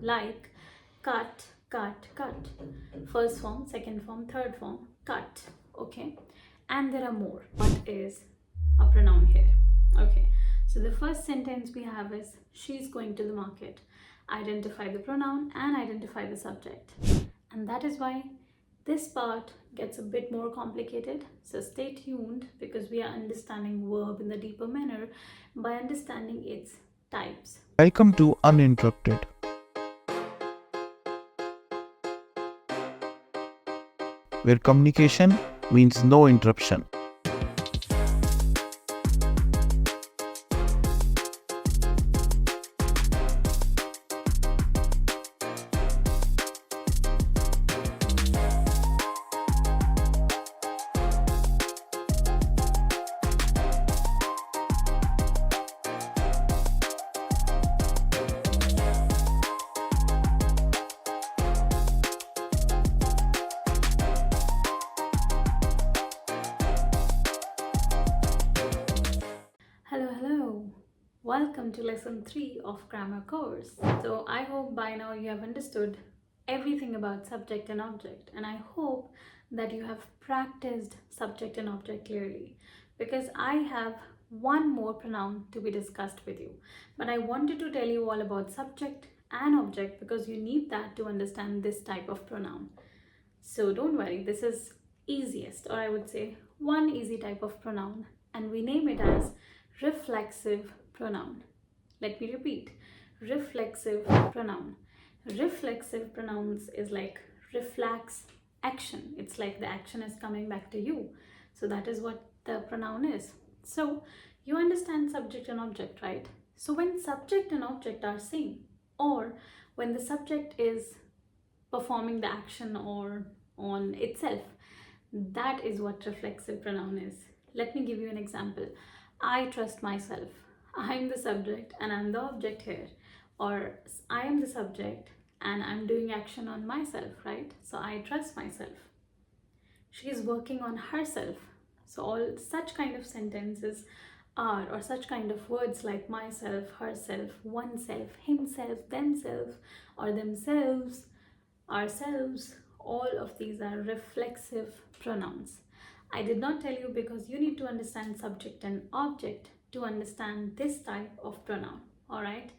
like cut, cut, cut. First form, second form, third form, cut. Okay, and there are more. What is a pronoun here? Okay, so the first sentence we have is she's going to the market. Identify the pronoun and identify the subject. And that is why this part gets a bit more complicated. So stay tuned because we are understanding verb in the deeper manner by understanding its types. Welcome to Uninterrupted, where communication means no interruption. Hello. Welcome to lesson 3 of grammar course. So I hope by now you have understood everything about subject and object, and I hope that you have practiced subject and object clearly, because I have one more pronoun to be discussed with you. But I wanted to tell you all about subject and object because you need that to understand this type of pronoun. So don't worry, this is easiest, or I would say one easy type of pronoun, and we name it as reflexive pronoun. Let me repeat, reflexive pronoun. Reflexive pronouns is like reflex action. It's like the action is coming back to you. So that is what the pronoun is. So you understand subject and object, right? So when subject and object are same, or when the subject is performing the action or on itself, that is what reflexive pronoun is. Let me give you an example. I trust myself. I'm the subject and I'm the object here. Or I am the subject and I'm doing action on myself, right? So I trust myself. She is working on herself. So all such kind of sentences are, or such kind of words like myself, herself, oneself, himself, themselves, or themselves, ourselves, all of these are reflexive pronouns. I did not tell you because you need to understand subject and object to understand this type of pronoun. All right.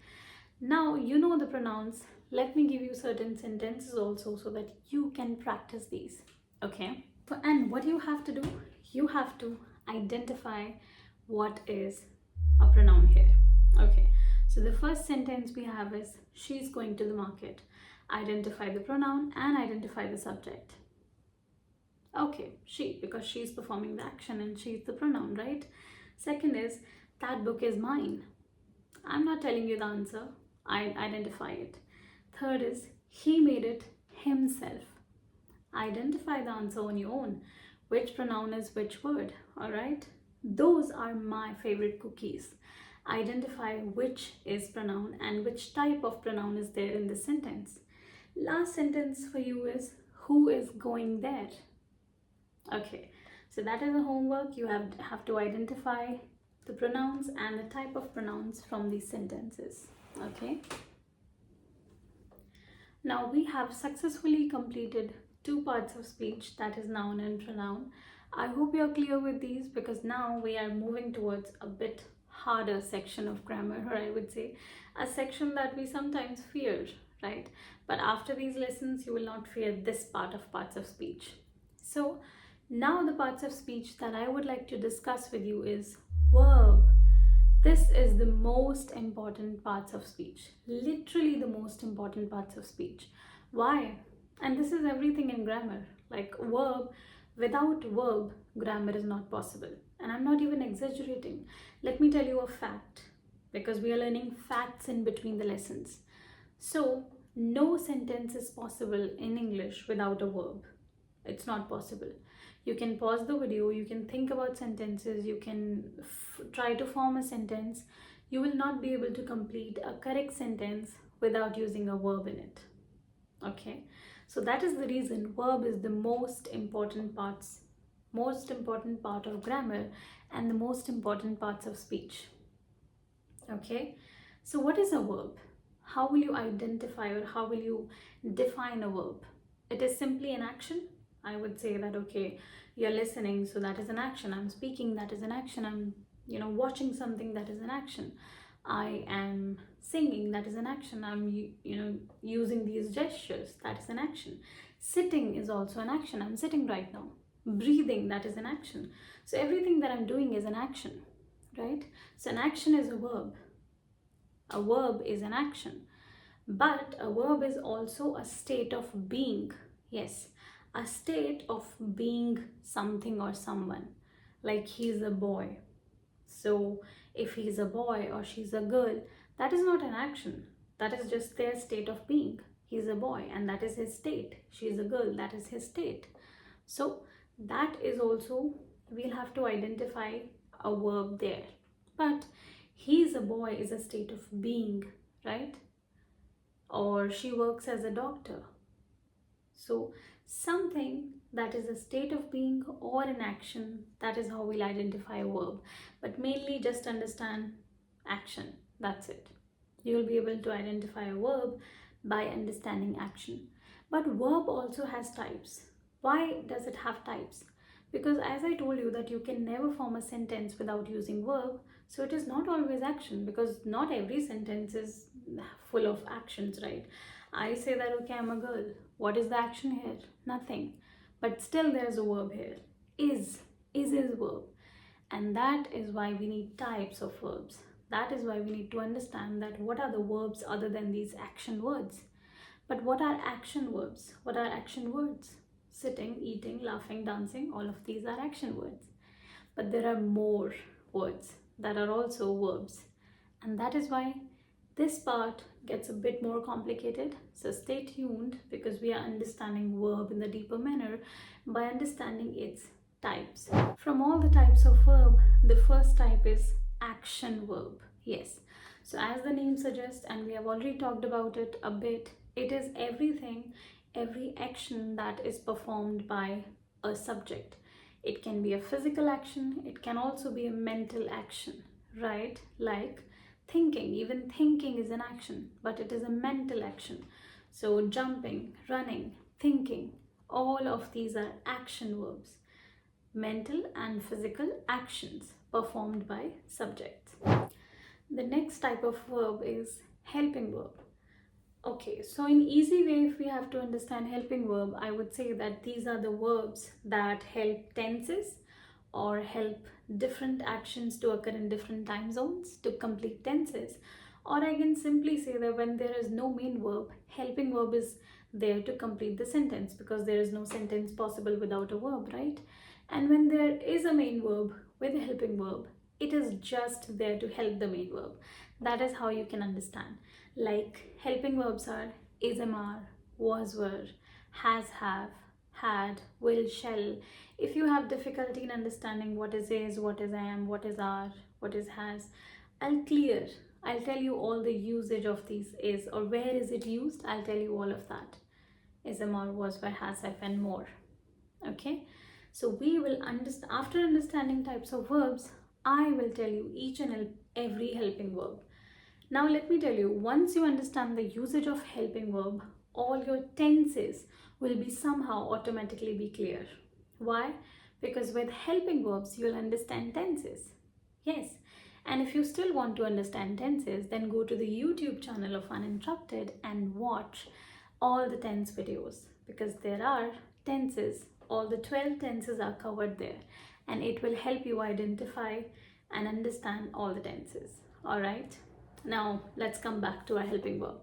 Now you know the pronouns. Let me give you certain sentences also so that you can practice these. Okay. And what you have to do, you have to identify what is a pronoun here. Okay. So the first sentence we have is she's going to the market. Identify the pronoun and identify the subject. Okay, she, because she's performing the action and she's the pronoun, right? Second is, that book is mine. I'm not telling you the answer, I identify it. Third is, he made it himself. Identify the answer on your own. Which pronoun is which word, all right? Those are my favorite cookies. Identify which is pronoun and which type of pronoun is there in this sentence. Last sentence for you is, who is going there? Okay, so that is a homework. You have to identify the pronouns and the type of pronouns from these sentences. Okay. Now we have successfully completed 2 parts of speech, that is noun and pronoun. I hope you're clear with these because now we are moving towards a bit harder section of grammar, or I would say a section that we sometimes fear, right? But after these lessons, you will not fear this part of parts of speech. So now the parts of speech that I would like to discuss with you is verb. This is the most important parts of speech, literally the most important parts of speech. Why? And this is everything in grammar. Like verb, without verb, grammar is not possible. And I'm not even exaggerating. Let me tell you a fact, because we are learning facts in between the lessons. So no sentence is possible in English without a verb. It's not possible. You can pause the video, you can think about sentences, you can try to form a sentence. You will not be able to complete a correct sentence without using a verb in it. Okay, so that is the reason verb is the most important part of grammar and the most important parts of speech. Okay, so what is a verb? how will you identify or how will you define a verb? It is simply an action. I would say that, okay, you're listening, so that is an action. I'm speaking, that is an action. I'm, watching something, that is an action. I am singing, that is an action. I'm, using these gestures, that is an action. Sitting is also an action. I'm sitting right now. Breathing, that is an action. So everything that I'm doing is an action, right? So an action is a verb. A verb is an action. But a verb is also a state of being. Yes, a state of being something or someone. Like he's a boy. So if he's a boy or she's a girl, that is not an action. That is just their state of being. He's a boy and that is his state. She's a girl, that is his state. So that is also, we'll have to identify a verb there. But he's a boy is a state of being, right? Or she works as a doctor. So something that is a state of being or an action, that is how we'll identify a verb. But mainly just understand action. That's it. You will be able to identify a verb by understanding action. But verb also has types. Why does it have types? Because as I told you that you can never form a sentence without using verb, so it is not always action, because not every sentence is full of actions, right? I say that, okay, I'm a girl. What is the action here? Nothing. But still there's a verb here. Is a verb. And that is why we need types of verbs. That is why we need to understand that what are the verbs other than these action words. But what are action verbs? What are action words? Sitting, eating, laughing, dancing, all of these are action words. But there are more words that are also verbs. And that is why this part gets a bit more complicated. So stay tuned, because we are understanding verb in the deeper manner by understanding its types. From all the types of verb, the first type is action verb. Yes. So as the name suggests, and we have already talked about it a bit, it is everything, every action that is performed by a subject. It can be a physical action, it can also be a mental action, right? Like thinking, even thinking is an action, but it is a mental action. So jumping, running, thinking, all of these are action verbs. Mental and physical actions performed by subjects. The next type of verb is helping verb. Okay, so in easy way, if we have to understand helping verb, I would say that these are the verbs that help tenses or help different actions to occur in different time zones to complete tenses. Or I can simply say that when there is no main verb, helping verb is there to complete the sentence, because there is no sentence possible without a verb, right? And when there is a main verb with a helping verb, it is just there to help the main verb. That is how you can understand. Like helping verbs are is, am, are, was, were, has, have, had, will, shall. If you have difficulty in understanding what is, what is am, what is are, what is has, I'll tell you all the usage of these is, or where is it used. I'll tell you all of that. Is, am, are, was, were, has, have, and more. Okay, so we will understand. After understanding types of verbs, I will tell you each and every helping verb. Now let me tell you, once you understand the usage of helping verb, all your tenses will be somehow automatically be clear. Why? Because with helping verbs, you'll understand tenses. Yes. And if you still want to understand tenses, then go to the YouTube channel of Uninterrupted and watch all the tense videos, because there are tenses, all the 12 tenses are covered there, and it will help you identify and understand all the tenses. All right. Now let's come back to our helping verb.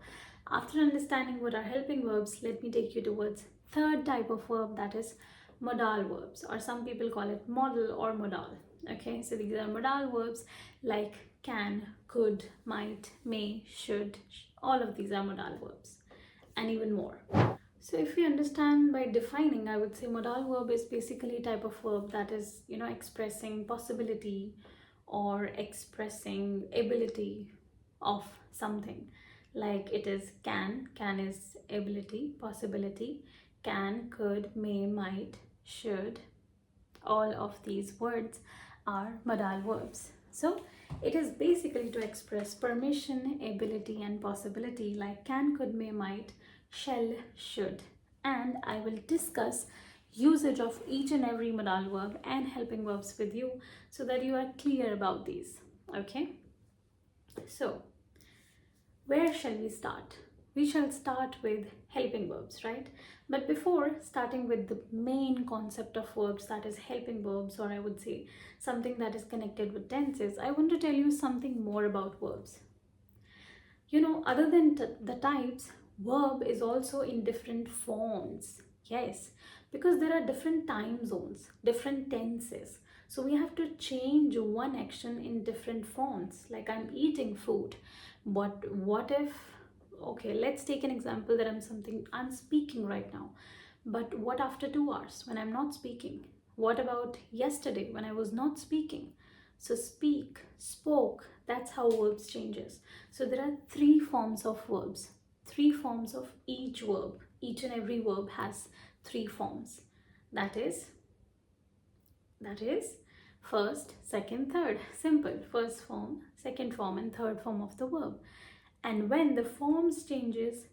After understanding what are helping verbs, let me take you towards third type of verb, that is modal verbs, or some people call it modal or modal. Okay, so these are modal verbs like can, could, might, may, should. All of these are modal verbs, and even more. So if we understand by defining, I would say modal verb is basically a type of verb that is, expressing possibility or expressing ability of something. Like it is can is ability, possibility, can, could, may, might, should. All of these words are modal verbs. So it is basically to express permission, ability, and possibility like can, could, may, might, shall, should. And I will discuss usage of each and every modal verb and helping verbs with you so that you are clear about these. Okay? So, where shall we start? We shall start with helping verbs, right? But before starting with the main concept of verbs, that is helping verbs, or I would say something that is connected with tenses, I want to tell you something more about verbs. You know, other than the types, verb is also in different forms. Yes, because there are different time zones, different tenses. So we have to change one action in different forms. Like I'm eating food. But what if, okay, let's take an example that I'm speaking right now. But what after 2 hours when I'm not speaking? What about yesterday when I was not speaking? So speak, spoke, that's how verbs changes. So there are three forms of verbs, three forms of each verb. Each and every verb has three forms. That is first, second, third. Simple. First form, second form, and third form of the verb. And when the forms changes,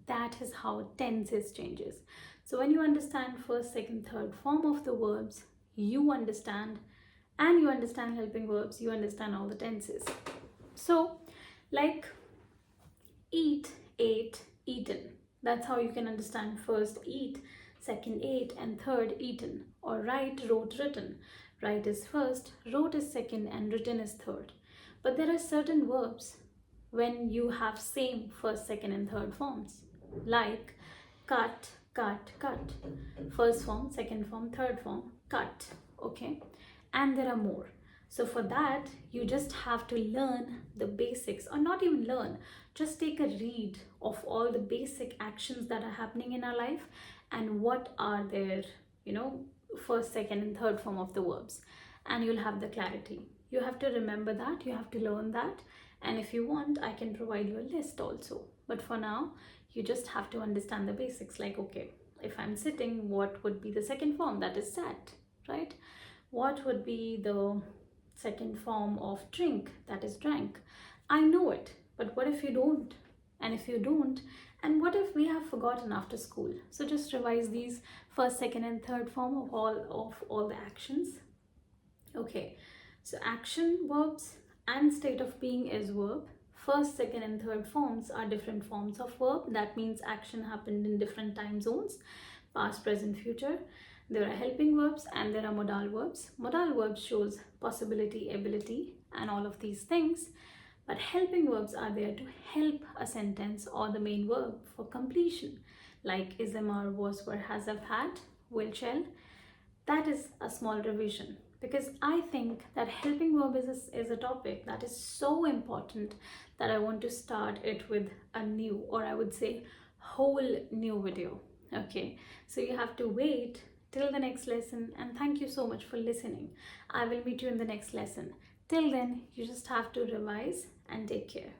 that is how tenses changes. So when you understand first, second, third form of the verbs, you understand helping verbs, you understand all the tenses. So like eat, ate, eaten. That's how you can understand first eat, second ate, and third eaten. Or write, wrote, written. Write is first, wrote is second, and written is third. But there are certain verbs when you have same first, second, and third forms. Like cut, cut, cut. First form, second form, third form, cut. Okay? And there are more. So for that, you just have to learn the basics, or not even learn, just take a read of all the basic actions that are happening in our life and what are their, first, second, and third form of the verbs. And you'll have the clarity. You have to remember that, you have to learn that. And if you want, I can provide you a list also. But for now, you just have to understand the basics. Like, okay, if I'm sitting, what would be the second form? That is sat, right? What would be the second form of drink? That is drank. I know it, but what if you don't? And if you don't, and what if we have forgotten after school? So just revise these first, second, and third form of all the actions. Okay, so action, verbs, and state of being is verb. First, second, and third forms are different forms of verb. That means action happened in different time zones, past, present, future. There are helping verbs and there are modal verbs. Modal verbs shows possibility, ability, and all of these things. But helping verbs are there to help a sentence or the main verb for completion, like is, am, are, was, were, has, have, had, will, shall. That is a small revision, because I think that helping verb is a topic that is so important that I want to start it with a new, or I would say whole new video. Okay, so you have to wait till the next lesson, and thank you so much for listening. I will meet you in the next lesson. Till then, you just have to revise and take care.